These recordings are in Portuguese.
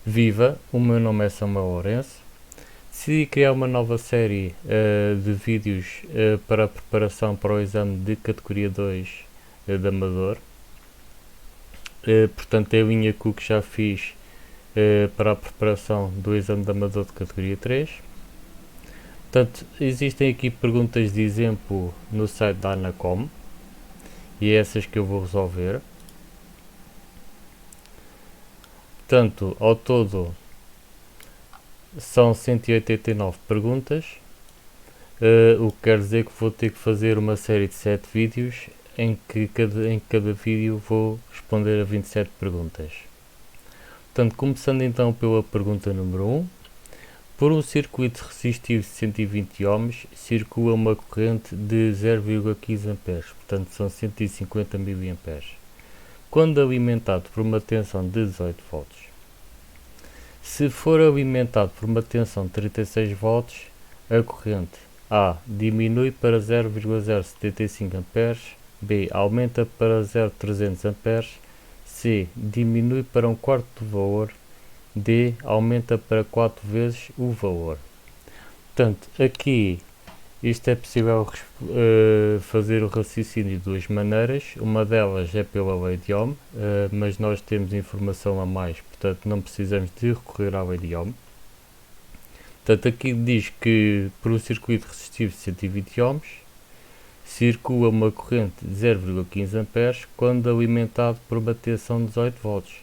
Viva, o meu nome é Samuel Lourenço. Decidi criar uma nova série de vídeos para a preparação para o exame de categoria 2 de Amador. Portanto, é a linha que já fiz para a preparação do exame de Amador de categoria 3. Portanto, existem aqui perguntas de exemplo no site da Anacom e é essas que eu vou resolver. Portanto, ao todo são 189 perguntas, o que quer dizer que vou ter que fazer uma série de 7 vídeos em cada vídeo vou responder a 27 perguntas. Portanto, começando então pela pergunta número 1. Por um circuito resistivo de 120 ohms, circula uma corrente de 0,15 A, portanto são 150 mA, quando alimentado por uma tensão de 18 volts. Se for alimentado por uma tensão de 36 volts, a corrente A diminui para 0,075 A, B aumenta para 0,300 A, C diminui para um quarto do valor, D aumenta para 4 vezes o valor. Portanto, aqui isto é possível fazer o raciocínio de duas maneiras. Uma delas é pela lei de Ohm, mas nós temos informação a mais, portanto não precisamos de recorrer à lei de Ohm. Portanto, aqui diz que por um circuito resistivo de 120 ohms circula uma corrente de 0,15 A quando alimentado por uma tensão de 18 volts.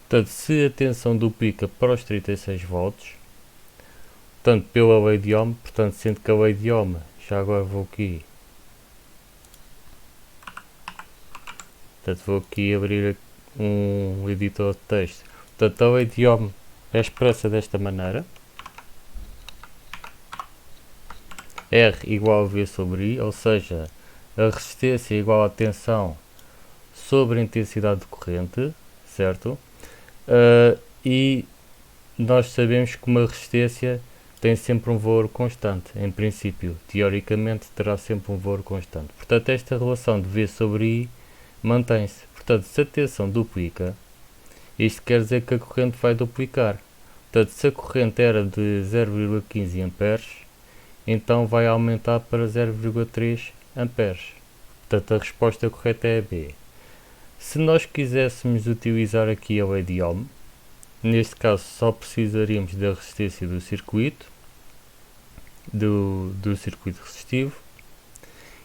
Portanto, se a tensão duplica para os 36 volts, portanto, pela lei de Ohm, portanto, sendo que a lei de Ohm, já agora vou aqui, portanto, vou aqui abrir um editor de texto. Portanto, a lei de Ohm é expressa desta maneira: R igual a V sobre I, ou seja, a resistência é igual à tensão sobre a intensidade de corrente, certo? E nós sabemos que uma resistência tem sempre um valor constante, em princípio, teoricamente terá sempre um valor constante. Portanto, esta relação de V sobre I mantém-se. Portanto, se a tensão duplica, isto quer dizer que a corrente vai duplicar. Portanto, se a corrente era de 0,15 A, então vai aumentar para 0,3 A. Portanto, a resposta correta é a B. Se nós quiséssemos utilizar aqui a lei de Ohm, neste caso só precisaríamos da resistência do circuito, do circuito resistivo,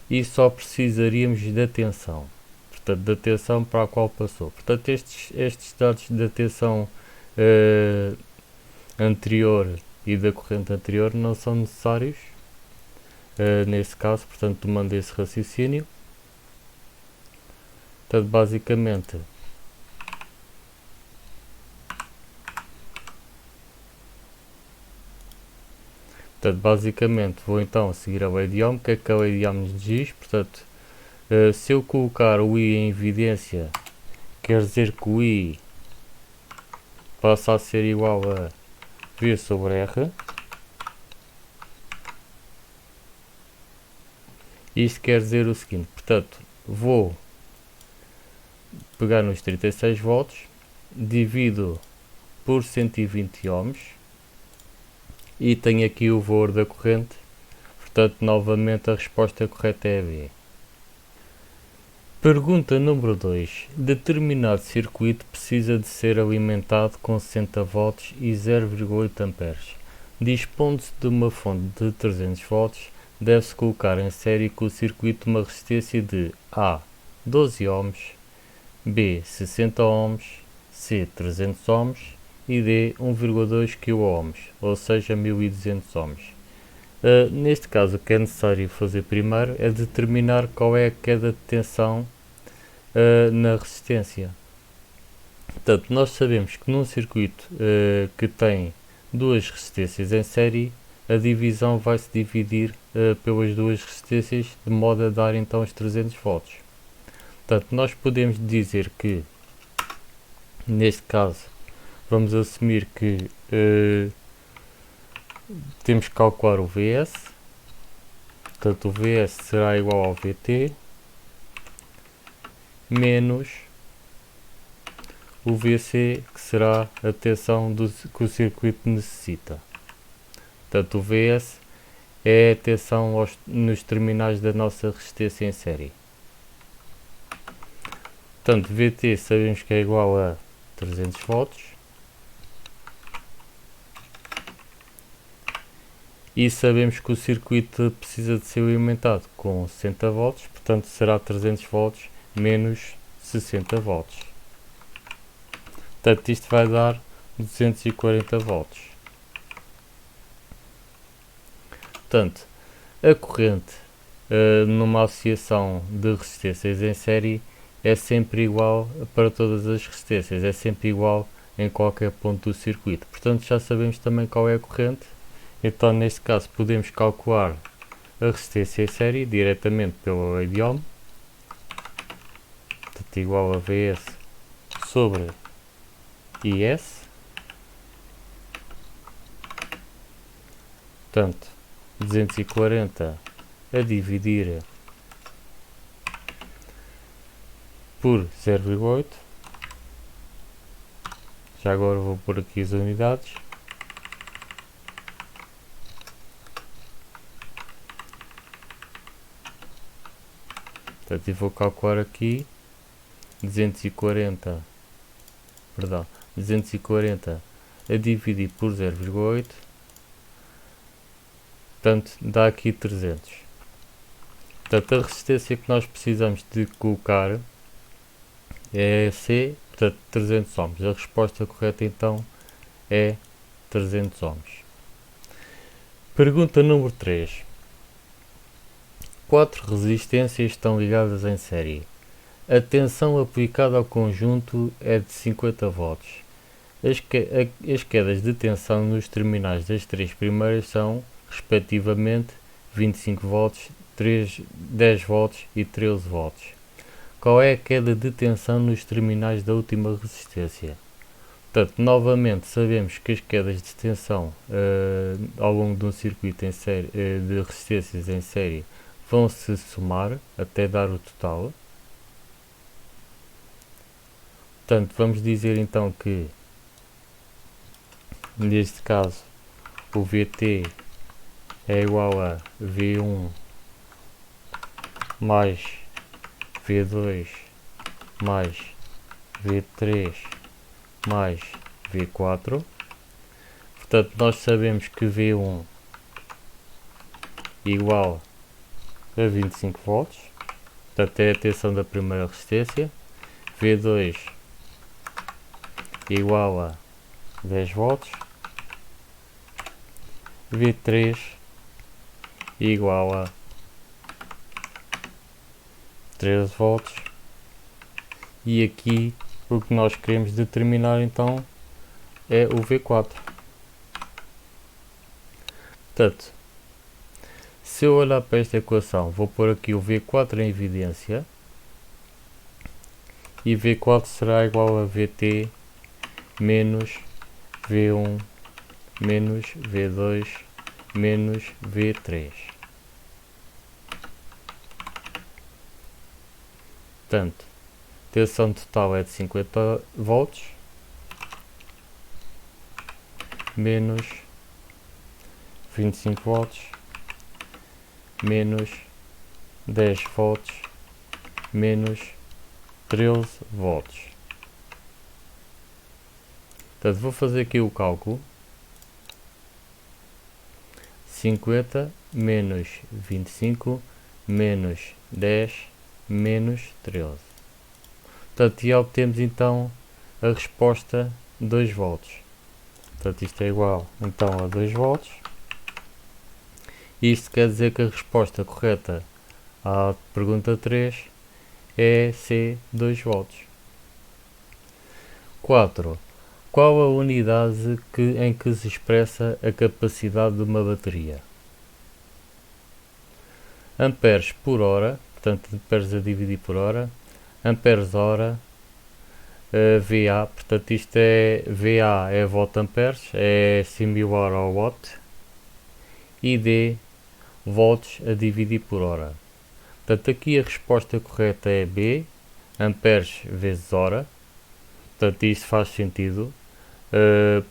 e só precisaríamos da tensão, portanto da tensão para a qual passou. Portanto, estes dados da tensão anterior e da corrente anterior não são necessários nesse caso, portanto tomando esse raciocínio. Portanto, basicamente vou então seguir a lei de Ohm. O que é que a lei de Ohm nos diz? Portanto, se eu colocar o I em evidência, quer dizer que o I passa a ser igual a V sobre R. Isto quer dizer o seguinte, portanto, vou pegar nos 36 volts, divido por 120 ohms e tenho aqui o valor da corrente. Portanto, novamente a resposta correta é a B. Pergunta número 2. Determinado circuito precisa de ser alimentado com 60 volts e 0,8 amperes. Dispondo-se de uma fonte de 300 volts, deve-se colocar em série com o circuito uma resistência de A 12 ohms, B 60 ohms, C 300 ohms e D 1,2 kΩ, ou seja 1200 ohms. Neste caso, o que é necessário fazer primeiro é determinar qual é a queda de tensão na resistência. Portanto, nós sabemos que num circuito que tem duas resistências em série, a divisão vai se dividir pelas duas resistências, de modo a dar então os 300 volts. Portanto, nós podemos dizer que, neste caso, vamos assumir que temos que calcular o Vs. Portanto, o Vs será igual ao Vt menos o VC, que será a tensão que o circuito necessita. Portanto, o VS é a tensão nos terminais da nossa resistência em série. Portanto, VT sabemos que é igual a 300 volts. E sabemos que o circuito precisa de ser alimentado com 60 volts, portanto será 300 volts menos 60 volts. Portanto, isto vai dar 240 volts. Portanto, a corrente numa associação de resistências em série é sempre igual para todas as resistências, é sempre igual em qualquer ponto do circuito. Portanto, já sabemos também qual é a corrente. Então, neste caso, podemos calcular a resistência em série diretamente pela lei de Ohm, portanto, igual a Vs sobre IS. Portanto, 240 a dividir por 0,8. Já agora vou pôr aqui as unidades. Portanto, eu vou calcular aqui 240 a dividir por 0,8, portanto dá aqui 300. Portanto, a resistência que nós precisamos de colocar é C, portanto 300 ohms. A resposta correta então é 300 ohms. Pergunta número 3. 4 resistências estão ligadas em série. A tensão aplicada ao conjunto é de 50 volts. As quedas de tensão nos terminais das três primeiras são, respectivamente, 25 volts, 10 volts e 13 volts. Qual é a queda de tensão nos terminais da última resistência? Portanto, novamente sabemos que as quedas de tensão ao longo de um circuito em série, de resistências em série vão se somar até dar o total. Portanto, vamos dizer então que neste caso o VT é igual a V1 mais V2 mais V3 mais V4. Portanto, nós sabemos que V1 igual a 25 volts, portanto é a tensão da primeira resistência. V2 igual a 10 volts. V3 igual a 13 volts. E aqui o que nós queremos determinar então é o V4. Portanto, se eu olhar para esta equação, vou pôr aqui o V4 em evidência, e V4 será igual a VT menos V1 menos V2 menos V3. Portanto, tensão total é de 50 volts menos 25 volts menos 10 volts menos 13 volts. Portanto, vou fazer aqui o cálculo. 50 menos 25 menos 10 menos 13. Portanto, e obtemos então a resposta 2 volts. Portanto, isto é igual então a 2 volts. Isto quer dizer que a resposta correta à pergunta 3 é C, 2 volts. 4. Qual a unidade em que se expressa a capacidade de uma bateria? Amperes por hora, portanto amperes a dividir por hora, amperes hora, VA, portanto isto é VA é volt amperes, é similar ao watt, e D, volts a dividir por hora. Portanto aqui a resposta correta é B, amperes vezes hora. Portanto, isto faz sentido.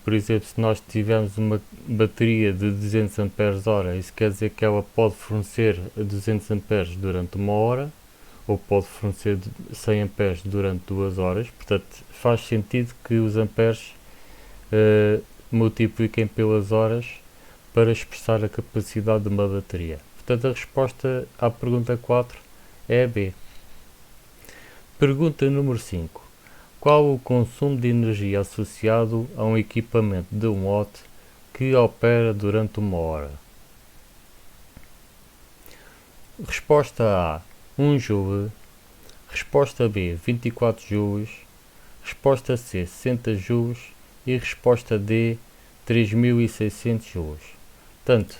Por exemplo, se nós tivermos uma bateria de 200 Ah, isso quer dizer que ela pode fornecer 200 A durante 1 hora, ou pode fornecer 100 A durante 2 horas. Portanto, faz sentido que os amperes multipliquem pelas horas para expressar a capacidade de uma bateria. Portanto, a resposta à pergunta 4 é a B. Pergunta número 5. Qual o consumo de energia associado a um equipamento de 1 watt que opera durante 1 hora? Resposta A, 1 joule. Resposta B, 24 joules. Resposta C, 60 joules. E resposta D, 3600 joules. Portanto,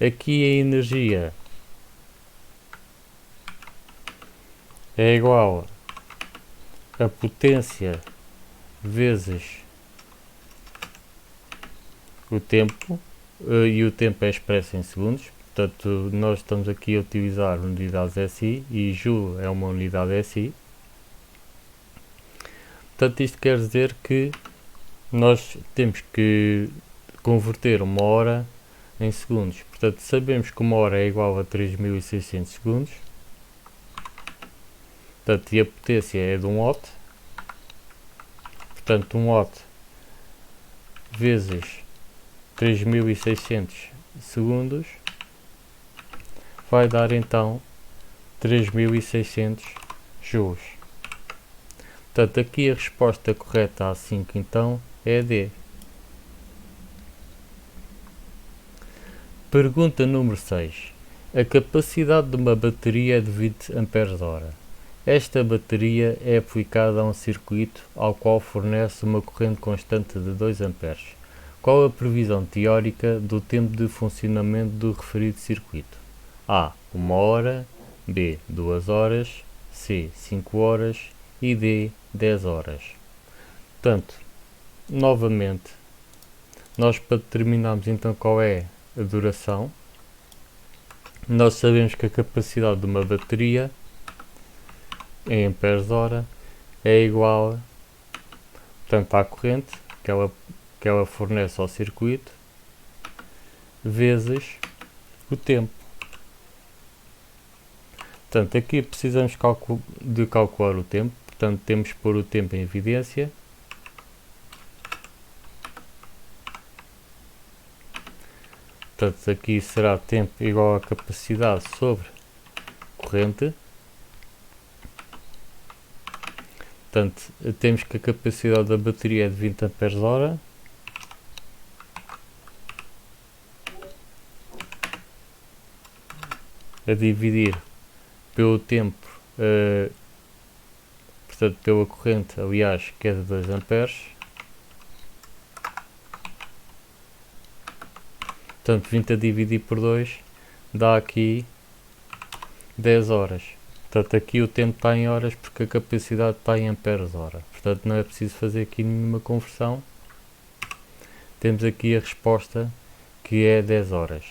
aqui a energia é igual a potência vezes o tempo, e o tempo é expresso em segundos. Portanto, nós estamos aqui a utilizar unidades SI e Joule é uma unidade SI. Portanto, isto quer dizer que nós temos que converter 1 hora em segundos. Portanto, sabemos que 1 hora é igual a 3600 segundos. Portanto, e a potência é de 1 watt. Portanto, 1 watt vezes 3600 segundos vai dar então 3600 joules. Portanto, aqui a resposta correta a 5 então é a D. Pergunta número 6. A capacidade de uma bateria é de 20 Ah. Esta bateria é aplicada a um circuito ao qual fornece uma corrente constante de 2 A. Qual a previsão teórica do tempo de funcionamento do referido circuito? A. 1 hora, B. 2 horas, C. 5 horas e D. 10 horas. Portanto, novamente, nós para determinarmos então qual é a duração, nós sabemos que a capacidade de uma bateria em amperes-hora é igual, portanto, à corrente que ela fornece ao circuito vezes o tempo. Portanto, aqui precisamos de calcular o tempo, portanto, temos que pôr o tempo em evidência. Portanto, aqui será tempo igual a capacidade sobre corrente. Portanto, temos que a capacidade da bateria é de 20 Ah. A dividir pelo tempo, portanto, pela corrente, aliás, que é de 2 amperes. Portanto, 20 a dividir por 2 dá aqui 10 horas. Portanto, aqui o tempo está em horas porque a capacidade está em amperes-hora. Portanto, não é preciso fazer aqui nenhuma conversão. Temos aqui a resposta que é 10 horas.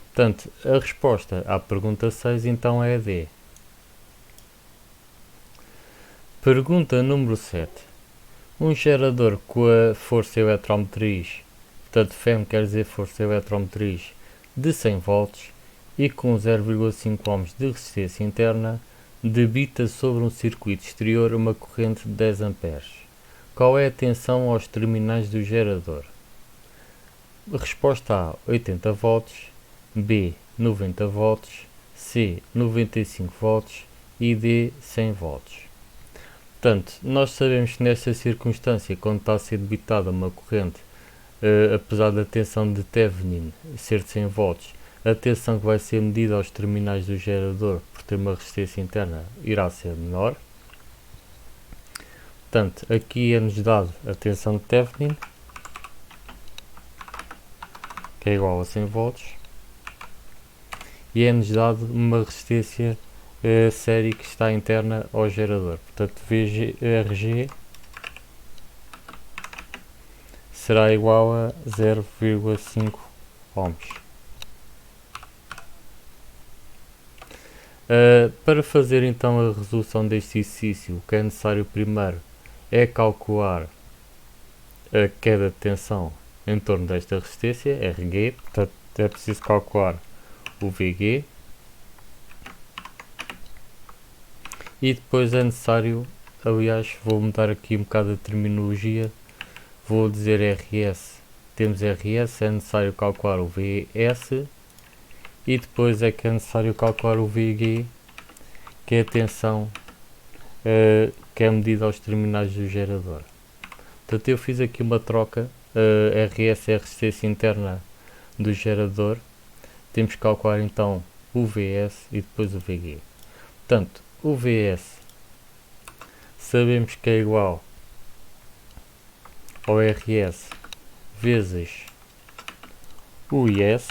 Portanto, a resposta à pergunta 6 então é a D. Pergunta número 7. Um gerador com a força eletromotriz, portanto FEM quer dizer força eletromotriz, de 100 volts e com 0,5 ohms de resistência interna, debita sobre um circuito exterior uma corrente de 10 amperes. Qual é a tensão aos terminais do gerador? Resposta A, 80 volts, B, 90 volts, C, 95 volts e D, 100 volts. Portanto, nós sabemos que nesta circunstância, quando está a ser debitada uma corrente, apesar da tensão de Thevenin ser de 100 volts, a tensão que vai ser medida aos terminais do gerador por ter uma resistência interna irá ser menor. Portanto, aqui é-nos dado a tensão de Thevenin, que é igual a 100 volts, e é-nos dado uma resistência série que está interna ao gerador. Portanto, VRG será igual a 0,5 ohms. Para fazer então a resolução deste exercício, o que é necessário primeiro é calcular a queda de tensão em torno desta resistência, Rg, portanto é preciso calcular o Vg, e depois é necessário, aliás, vou mudar aqui um bocado a terminologia, vou dizer RS, temos RS, é necessário calcular o VS, e depois é que é necessário calcular o Vg, que é a tensão que é medida aos terminais do gerador. Portanto, eu fiz aqui uma troca, RS é a resistência interna do gerador, temos que calcular então o VS e depois o Vg. Portanto, o VS sabemos que é igual ao RS vezes o IS.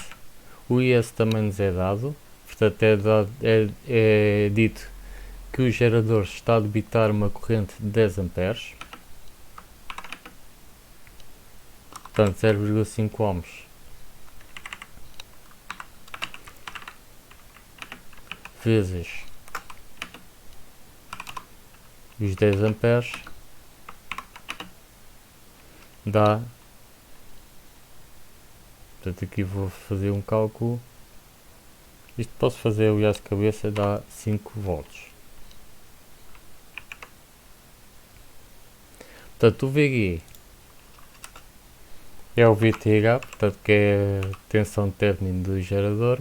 O IS também nos é dado, portanto é dito que o gerador está a debitar uma corrente de 10 amperes, portanto 0,5 ohms vezes os 10 amperes dá, portanto aqui vou fazer um cálculo, isto posso fazer aliás de cabeça, dá 5 volts. Portanto o VG é o VTH, portanto que é a tensão de término do gerador,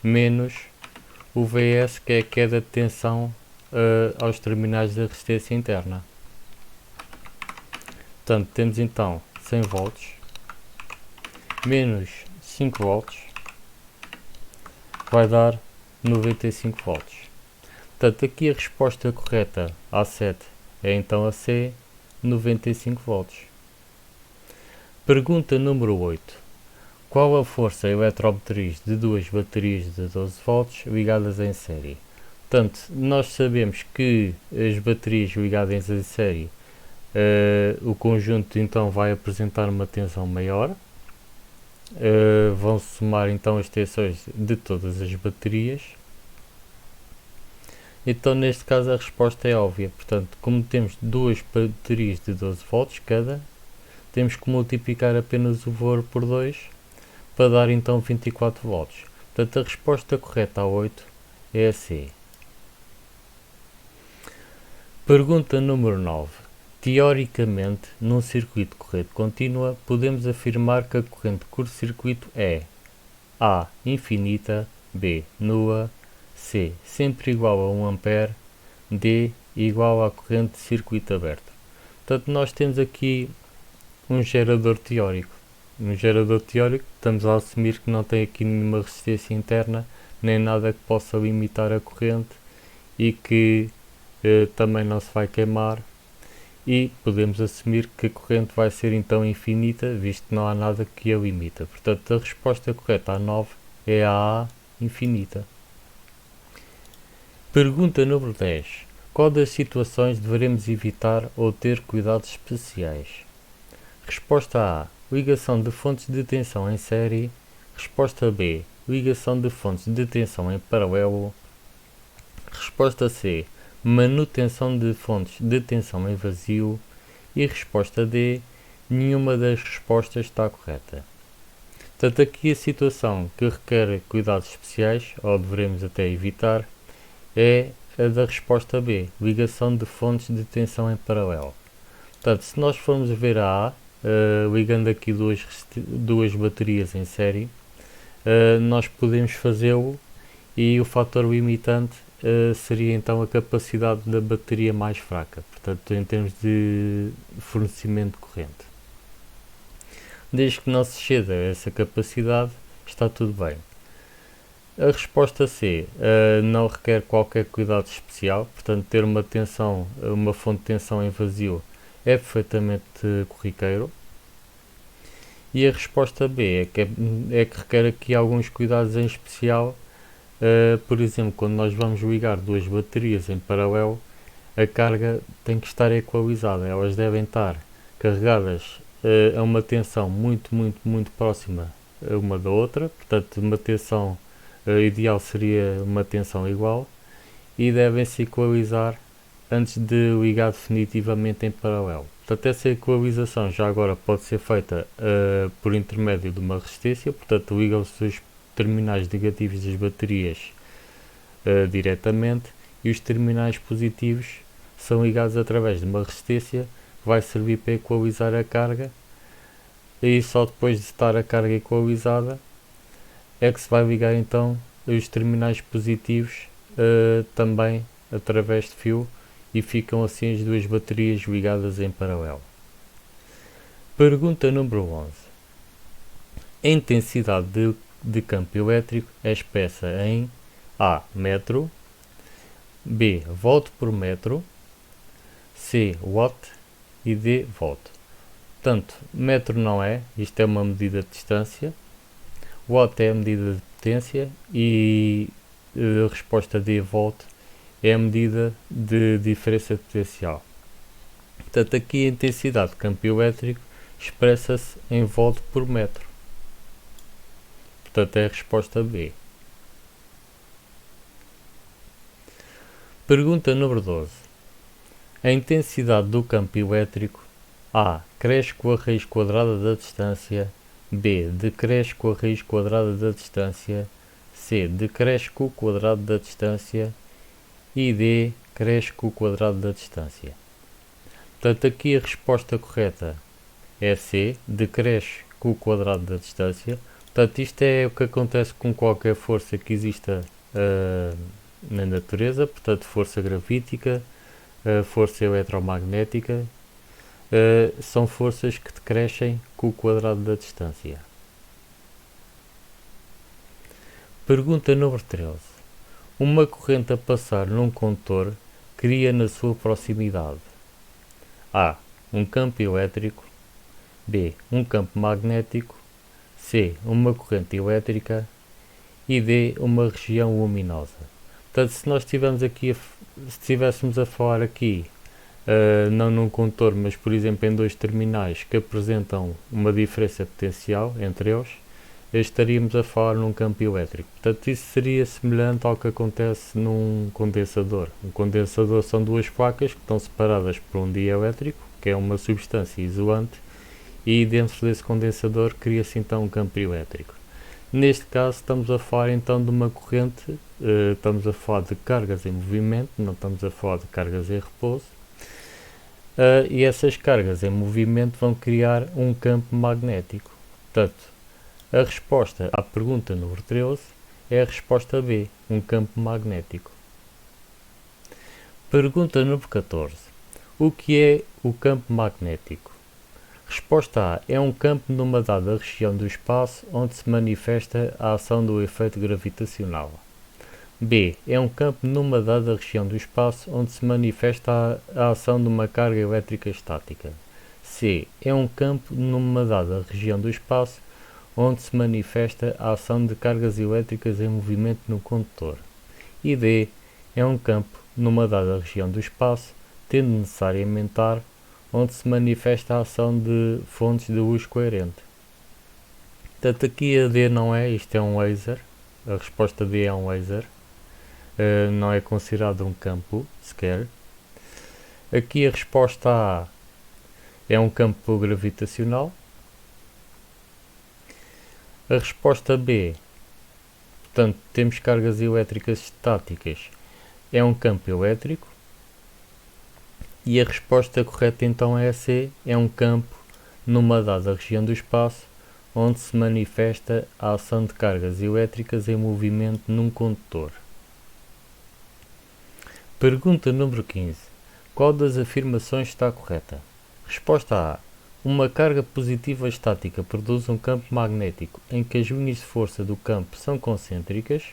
menos o VS, que é a queda de tensão aos terminais da resistência interna. Portanto, temos então 100 volts menos 5 volts vai dar 95 volts. Portanto, aqui a resposta correta A7 é então a C, 95 volts. Pergunta número 8. Qual a força eletromotriz de duas baterias de 12 volts ligadas em série? Portanto, nós sabemos que as baterias ligadas em série, o conjunto então vai apresentar uma tensão maior, vão somar então as tensões de todas as baterias. Então neste caso a resposta é óbvia, portanto como temos duas baterias de 12 volts cada, temos que multiplicar apenas o valor por 2 para dar então 24 volts. Portanto a resposta correta a 8 é a C. Pergunta número 9. Teoricamente, num circuito de corrente contínua, podemos afirmar que a corrente de curto-circuito é A. Infinita, B. Nula, C. Sempre igual a 1 A, D. Igual à corrente de circuito aberto. Portanto, nós temos aqui um gerador teórico. No gerador teórico, estamos a assumir que não tem aqui nenhuma resistência interna, nem nada que possa limitar a corrente e que também não se vai queimar. E podemos assumir que a corrente vai ser então infinita, visto que não há nada que a limita. Portanto, a resposta correta a 9 é a A, infinita. Pergunta número 10. Qual das situações devemos evitar ou ter cuidados especiais? Resposta A. Ligação de fontes de tensão em série. Resposta B. Ligação de fontes de tensão em paralelo. Resposta C. Manutenção de fontes de tensão em vazio. E resposta D. Nenhuma das respostas está correta. Portanto, aqui a situação que requer cuidados especiais, ou devemos até evitar, é a da resposta B, ligação de fontes de tensão em paralelo. Portanto, se nós formos ver a A, ligando aqui duas baterias em série, nós podemos fazê-lo e o fator limitante seria então a capacidade da bateria mais fraca, portanto em termos de fornecimento de corrente. Desde que não se exceda essa capacidade, está tudo bem. A resposta C não requer qualquer cuidado especial, portanto ter uma fonte de tensão em vazio é perfeitamente corriqueiro. E a resposta B é que requer aqui alguns cuidados em especial. Por exemplo, quando nós vamos ligar duas baterias em paralelo, a carga tem que estar equalizada. Elas devem estar carregadas a uma tensão muito próxima uma da outra. Portanto, uma tensão ideal seria uma tensão igual. E devem se equalizar antes de ligar definitivamente em paralelo. Portanto, essa equalização já agora pode ser feita por intermédio de uma resistência, portanto ligam-se os terminais negativos das baterias diretamente e os terminais positivos são ligados através de uma resistência que vai servir para equalizar a carga, e só depois de estar a carga equalizada é que se vai ligar então os terminais positivos também através de fio, e ficam assim as duas baterias ligadas em paralelo. Pergunta número 11. A intensidade de campo elétrico é expressa em A. Metro, B. Volt por metro, C. Watt e D. Volt. Portanto, metro não é, isto é uma medida de distância, Watt é a medida de potência e a resposta D. Volt é a medida de diferença de potencial. Portanto, aqui a intensidade de campo elétrico expressa-se em volt por metro. Portanto, é a resposta B. Pergunta número 12. A intensidade do campo elétrico A. Cresce com a raiz quadrada da distância, B. Decresce com a raiz quadrada da distância, C. Decresce com o quadrado da distância e D. Cresce com o quadrado da distância. Portanto, aqui a resposta correta é C. Decresce com o quadrado da distância. Portanto, isto é o que acontece com qualquer força que exista na natureza, portanto, força gravítica, força eletromagnética, são forças que decrescem com o quadrado da distância. Pergunta número 13. Uma corrente a passar num condutor cria na sua proximidade A. Um campo elétrico, B. Um campo magnético, C. Uma corrente elétrica e D. Uma região luminosa. Portanto, se nós estivéssemos a falar aqui, não num condutor, mas por exemplo em dois terminais que apresentam uma diferença potencial entre eles, estaríamos a falar num campo elétrico. Portanto, isso seria semelhante ao que acontece num condensador. Um condensador são duas placas que estão separadas por um dielétrico, que é uma substância isolante, e dentro desse condensador cria-se então um campo elétrico. Neste caso estamos a falar então de uma corrente, estamos a falar de cargas em movimento, não estamos a falar de cargas em repouso, e essas cargas em movimento vão criar um campo magnético. Portanto, a resposta à pergunta número 13 é a resposta B, um campo magnético. Pergunta número 14. O que é o campo magnético? Resposta A. É um campo numa dada região do espaço onde se manifesta a ação do efeito gravitacional. B. É um campo numa dada região do espaço onde se manifesta a ação de uma carga elétrica estática. C. É um campo numa dada região do espaço onde se manifesta a ação de cargas elétricas em movimento no condutor. E D. É um campo numa dada região do espaço, tendo necessariamente ar, onde se manifesta a ação de fontes de luz coerente. Portanto, aqui a D não é, isto é um laser, a resposta D é um laser, não é considerado um campo sequer. Aqui a resposta A é um campo gravitacional. A resposta B, portanto, temos cargas elétricas estáticas, é um campo elétrico. E a resposta correta então é a C, é um campo numa dada região do espaço onde se manifesta a ação de cargas elétricas em movimento num condutor. Pergunta número 15. Qual das afirmações está correta? Resposta A. Uma carga positiva estática produz um campo magnético em que as unhas de força do campo são concêntricas.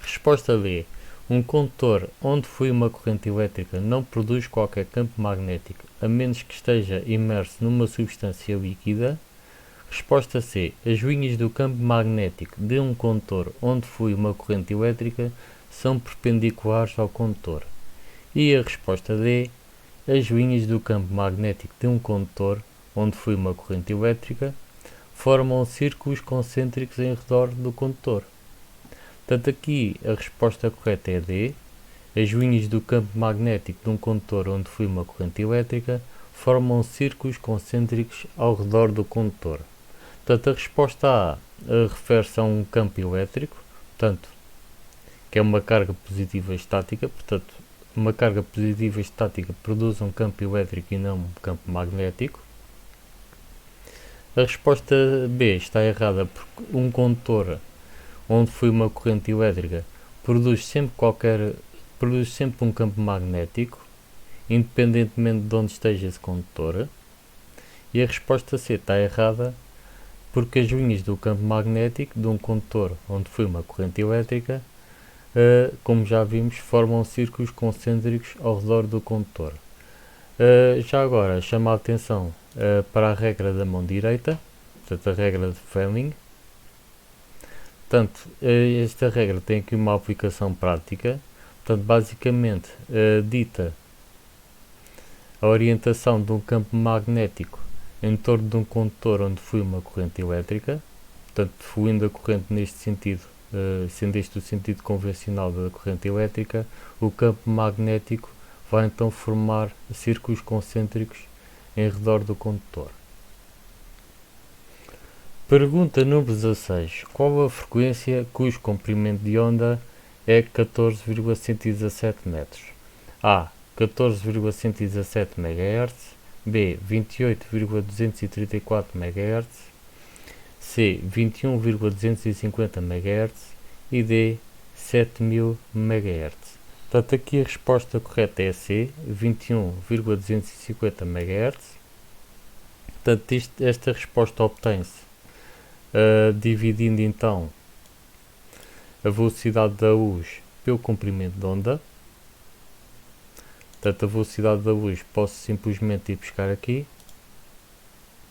Resposta B. Um condutor onde flui uma corrente elétrica não produz qualquer campo magnético, a menos que esteja imerso numa substância líquida. Resposta C. As linhas do campo magnético de um condutor onde flui uma corrente elétrica são perpendiculares ao condutor. E a resposta D. As linhas do campo magnético de um condutor onde flui uma corrente elétrica formam círculos concêntricos em redor do condutor. Portanto, aqui a resposta correta é D. As unhas do campo magnético de um condutor onde flui uma corrente elétrica formam círculos concêntricos ao redor do condutor. Portanto, a resposta A refere-se a um campo elétrico, portanto, que é uma carga positiva estática, portanto, uma carga positiva estática produz um campo elétrico e não um campo magnético. A resposta B está errada porque um condutor onde flui uma corrente elétrica produz sempre um campo magnético, independentemente de onde esteja esse condutor. E a resposta C está errada porque as unhas do campo magnético de um condutor onde flui uma corrente elétrica, como já vimos, formam círculos concêntricos ao redor do condutor. Já agora, chama a atenção para a regra da mão direita, portanto a regra de Fleming. Portanto, esta regra tem aqui uma aplicação prática, portanto, basicamente dita a orientação de um campo magnético em torno de um condutor onde flui uma corrente elétrica, portanto, fluindo a corrente neste sentido, sendo este o sentido convencional da corrente elétrica, o campo magnético vai então formar círculos concêntricos em redor do condutor. Pergunta número 16. Qual a frequência cujo comprimento de onda é 14,117 metros? A. 14,117 MHz, B. 28,234 MHz, C. 21,250 MHz e D. 7000 MHz. Portanto, aqui a resposta correta é C, 21,250 MHz. Portanto, esta resposta obtém-se dividindo então a velocidade da luz pelo comprimento de onda. Portanto, a velocidade da luz posso simplesmente ir buscar aqui.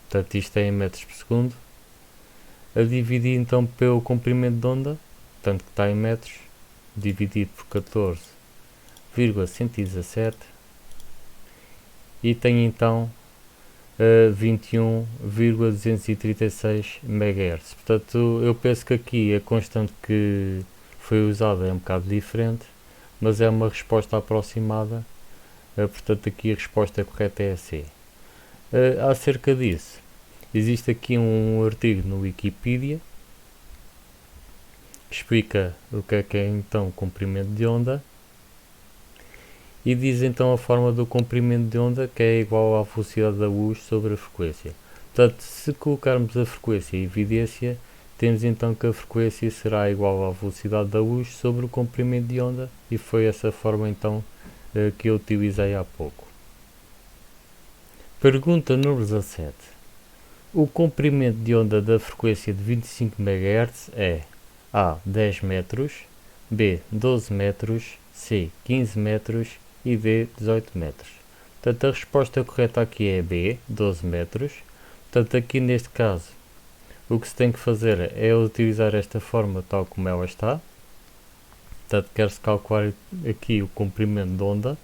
Portanto, isto é em metros por segundo. A dividir então pelo comprimento de onda, portanto que está em metros, dividido por 14,117 e tenho então 21,236 MHz. Portanto, eu penso que aqui a constante que foi usada é um bocado diferente, mas é uma resposta aproximada. Portanto, aqui a resposta correta é a C. Acerca disso, existe aqui um artigo no Wikipedia que explica o que é então comprimento de onda. E diz então a forma do comprimento de onda, que é igual à velocidade da luz sobre a frequência. Portanto, se colocarmos a frequência em evidência, temos então que a frequência será igual à velocidade da luz sobre o comprimento de onda, e foi essa forma então que eu utilizei há pouco. Pergunta número 17. O comprimento de onda da frequência de 25 MHz é A. 10 metros, B. 12 metros, C. 15 metros e D. 18 metros. Portanto, a resposta correta aqui é B. 12 metros. Portanto, aqui neste caso, o que se tem que fazer é utilizar esta forma tal como ela está. Portanto, quer-se calcular aqui o comprimento de onda.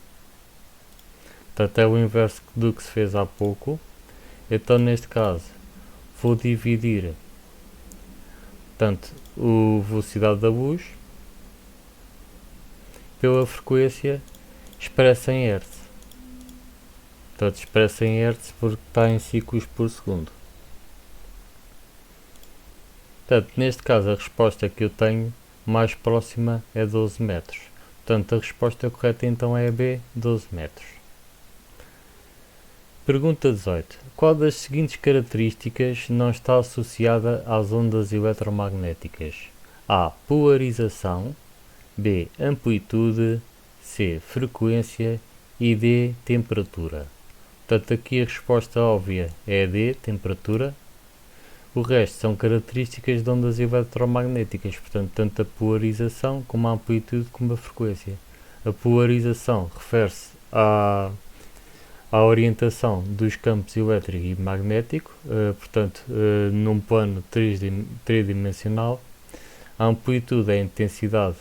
Portanto, é o inverso do que se fez há pouco. Então, neste caso, vou dividir portanto, a velocidade da luz pela frequência expressa em Hz. Portanto, expressa em Hz porque está em ciclos por segundo. Portanto, neste caso, a resposta que eu tenho mais próxima é 12 metros. Portanto, a resposta correta então é a B, 12 metros. Pergunta 18. Qual das seguintes características não está associada às ondas eletromagnéticas? A. Polarização, B. Amplitude, C. Frequência e D. Temperatura. Portanto, aqui a resposta óbvia é a D. Temperatura. O resto são características de ondas eletromagnéticas, portanto, tanto a polarização como a amplitude como a frequência. A polarização refere-se à orientação dos campos elétrico e magnético, portanto, num plano tridimensional. A amplitude é a intensidade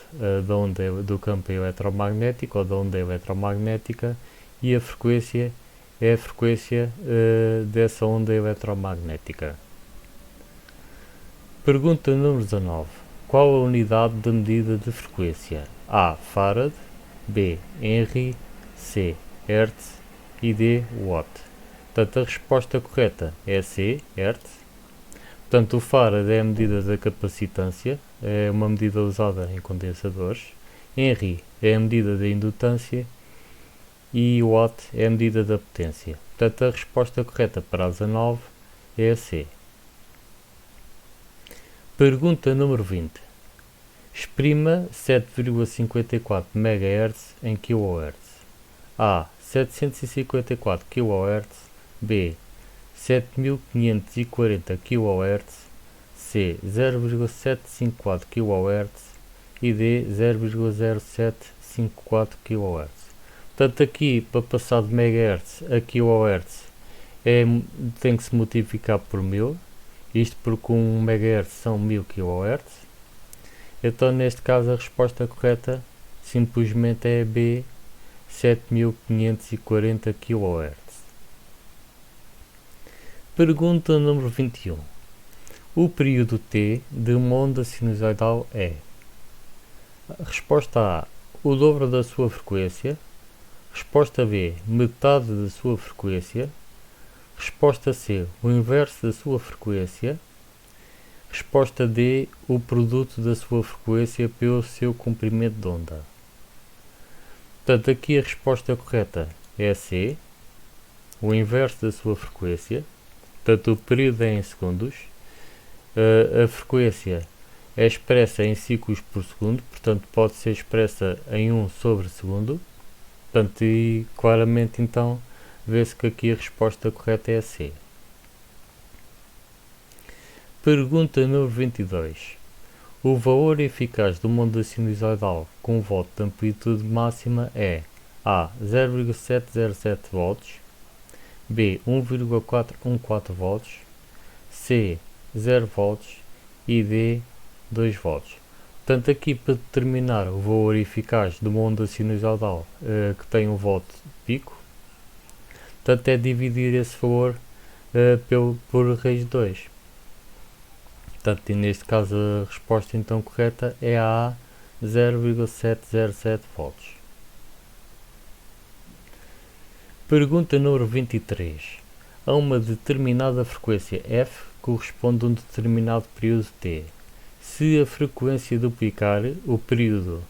da onda do campo eletromagnético ou da onda eletromagnética, e a frequência é a frequência dessa onda eletromagnética. Pergunta número 19. Qual a unidade de medida de frequência? A. Farad, B. Henry, C. Hertz e D. Watt. Portanto, a resposta correta é C. Hertz. Portanto, o farad é a medida da capacitância, é uma medida usada em condensadores. Henry é a medida da indutância e Watt é a medida da potência. Portanto, a resposta correta para a 19 é a C. Pergunta número 20. Exprima 7,54 MHz em kHz. A. 754 kHz. B. 7540 kHz. C. 0,754 kHz. E D. 0,0754 kHz. Portanto, aqui, para passar de MHz a kHz, tem que se multiplicar por 1000. Isto porque 1 MHz são 1000 kHz. Então, neste caso, a resposta correta simplesmente é B, 7540 kHz. Pergunta número 21. O período T de uma onda sinusoidal é: resposta A, o dobro da sua frequência. Resposta B, metade da sua frequência. Resposta C, o inverso da sua frequência. Resposta D, o produto da sua frequência pelo seu comprimento de onda. Portanto, aqui a resposta correta é a C, o inverso da sua frequência. Portanto, o período é em segundos. A frequência é expressa em ciclos por segundo, portanto, pode ser expressa em 1 sobre segundo. Portanto, e claramente, então, vê-se que aqui a resposta correta é a C. Pergunta número 22. O valor eficaz de uma onda sinusoidal com volta de amplitude máxima é A. 0,707 volts, B. 1,414 volts, C. 0 volts e D. 2 volts. Portanto, aqui para determinar o valor eficaz de uma onda sinusoidal que tem um volt pico, portanto, é dividir esse valor por raiz de 2. Portanto, e neste caso a resposta então correta é a 0,707 volts. Pergunta número 23. A uma determinada frequência f corresponde a um determinado período t. Se a frequência duplicar, o período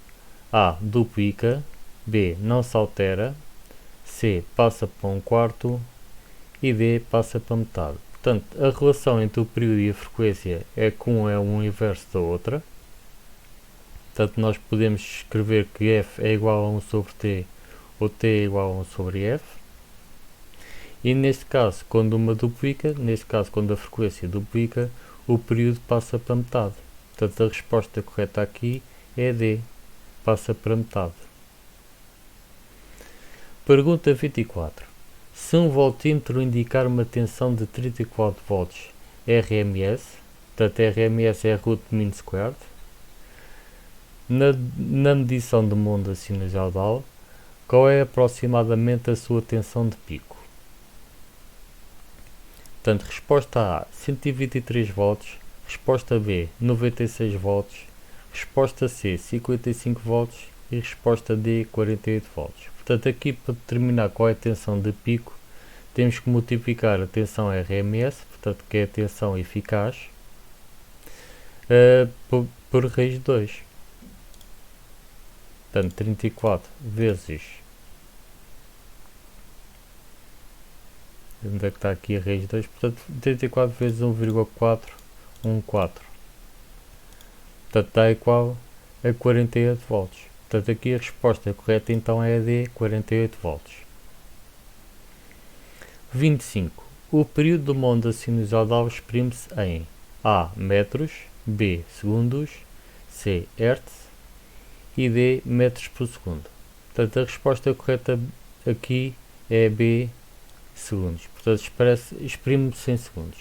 A duplica, B não se altera, C passa para um quarto e D passa para metade. Portanto, a relação entre o período e a frequência é que um é um inverso da outra. Portanto, nós podemos escrever que f é igual a 1 sobre t ou t é igual a 1 sobre f. E neste caso, quando uma duplica, neste caso quando a frequência duplica, o período passa para metade. Portanto, a resposta correta aqui é D, passa para metade. Pergunta 24. Se um voltímetro indicar uma tensão de 34 volts RMS, portanto RMS é root mean squared, na medição de uma onda sinusoidal, qual é aproximadamente a sua tensão de pico? Portanto, resposta A, 123 volts, resposta B, 96 volts, resposta C, 55 volts e resposta D, 48 volts. Portanto, aqui para determinar qual é a tensão de pico, temos que multiplicar a tensão RMS, portanto, que é a tensão eficaz, por raiz de 2. Portanto, 34 vezes... Onde é que está aqui a raiz de 2? Portanto, 34 vezes 1,414. Portanto, está igual a 48 volts. Portanto, aqui a resposta correta então é a D, 48 volts. 25. O período de uma onda sinusoidal exprime-se em A. Metros, B. Segundos, C. Hertz e D. Metros por segundo. Portanto, a resposta correta aqui é B. Segundos. Portanto, exprime-se em segundos.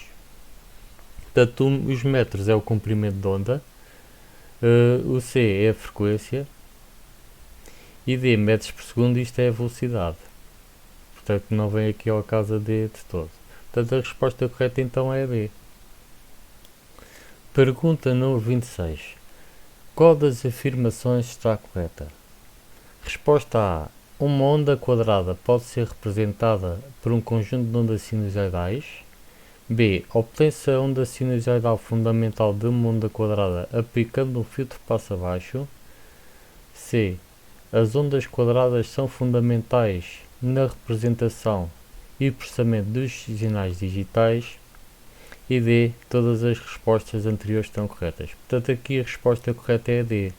Portanto, os metros é o comprimento de onda, o C é a frequência e D, metros por segundo, isto é a velocidade. Portanto, não vem aqui ao caso D de todo. Portanto, a resposta correta então é a B. Pergunta número 26. Qual das afirmações está correta? Resposta A. Uma onda quadrada pode ser representada por um conjunto de ondas sinusoidais. B. Obtém-se a onda sinusoidal fundamental de uma onda quadrada aplicando um filtro passo abaixo. C. As ondas quadradas são fundamentais na representação e processamento dos sinais digitais. E D. Todas as respostas anteriores estão corretas. Portanto, aqui a resposta correta é a D.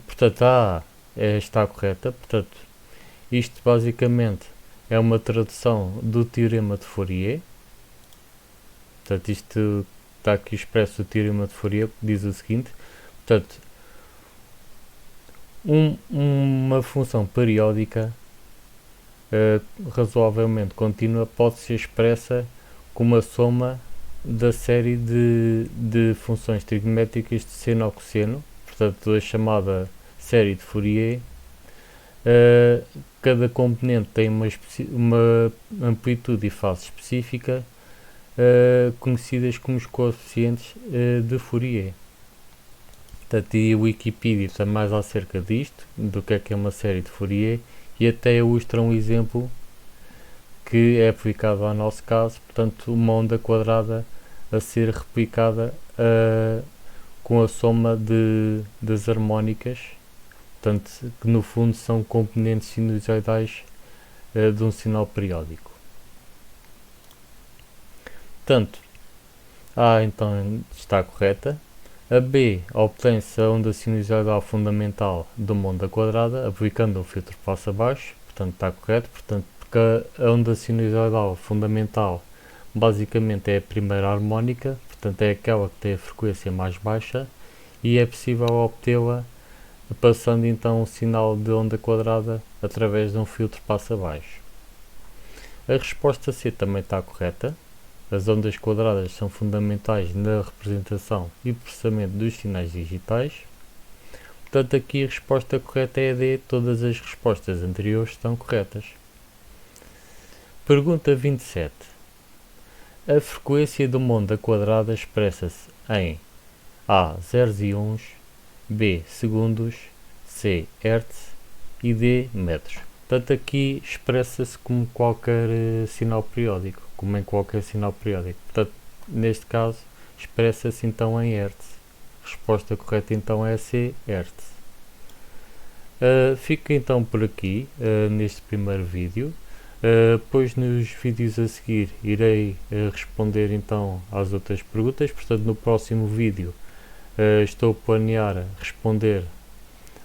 Portanto, a A está correta. Portanto, isto basicamente é uma tradução do teorema de Fourier. Portanto, isto está aqui expresso o teorema de Fourier, que diz o seguinte. Portanto, uma função periódica razoavelmente contínua pode ser expressa como a soma da série de funções trigonométricas de seno ao cosseno, portanto a chamada série de Fourier. Cada componente tem uma amplitude e fase específica, conhecidas como os coeficientes de Fourier. Portanto, e a Wikipedia está mais acerca disto, do que é uma série de Fourier, e até ilustra um exemplo que é aplicado ao nosso caso, portanto, uma onda quadrada a ser replicada com a soma das harmónicas, portanto, que no fundo são componentes sinusoidais de um sinal periódico. Portanto, A então está correta. A B obtém-se a onda sinusoidal fundamental de uma onda quadrada aplicando um filtro passo abaixo, portanto está correto, portanto, porque a onda sinusoidal fundamental basicamente é a primeira harmónica, portanto é aquela que tem a frequência mais baixa e é possível obtê-la passando então um sinal de onda quadrada através de um filtro passo abaixo. A resposta C também está correta. As ondas quadradas são fundamentais na representação e processamento dos sinais digitais. Portanto, aqui a resposta correta é a D. Todas as respostas anteriores estão corretas. Pergunta 27. A frequência de uma onda quadrada expressa-se em A. Zeros e uns, B. Segundos, C. Hertz e D. Metros. Portanto, aqui expressa-se como qualquer sinal periódico, como em qualquer sinal periódico. Portanto, neste caso, expressa-se então em Hertz. A resposta correta então é C. Hertz. Fica então por aqui, neste primeiro vídeo. Depois nos vídeos a seguir irei responder então às outras perguntas. Portanto, no próximo vídeo estou a planear responder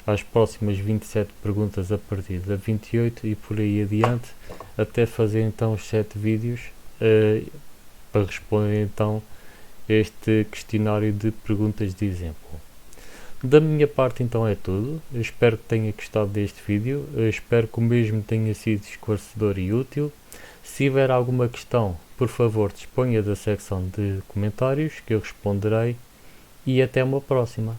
às próximas 27 perguntas a partir da 28 e por aí adiante, até fazer então os 7 vídeos para responder então este questionário de perguntas de exemplo. Da minha parte então é tudo. Eu espero que tenha gostado deste vídeo. Eu espero que o mesmo tenha sido esclarecedor e útil. Se tiver alguma questão, por favor disponha da secção de comentários que eu responderei e até uma próxima.